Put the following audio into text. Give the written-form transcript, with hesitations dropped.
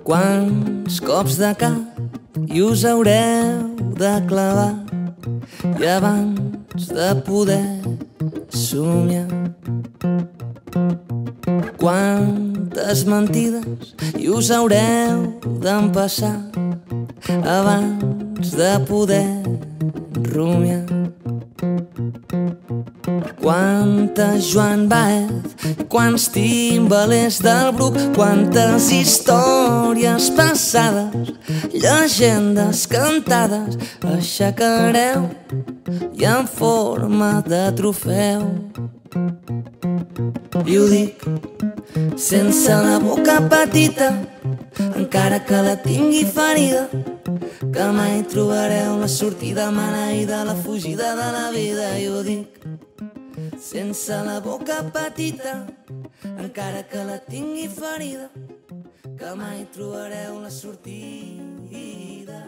Quants cops de cap i us haureu de clavar i abans de poder somiar? Quantes mentides i us haureu d'empassar abans de poder rumiar? Quantes Joan Baez, quants timbalers del Bruc, quantes històries passades, llegendes cantades aixecareu i en forma de trofeu. I ho dic sense la boca petita, encara que la tingui ferida, que mai trobareu la sortida maleïda, la fugida de la vida. I ho dic sense la boca petita, encara que la tingui ferida, que mai trobareu la sortida.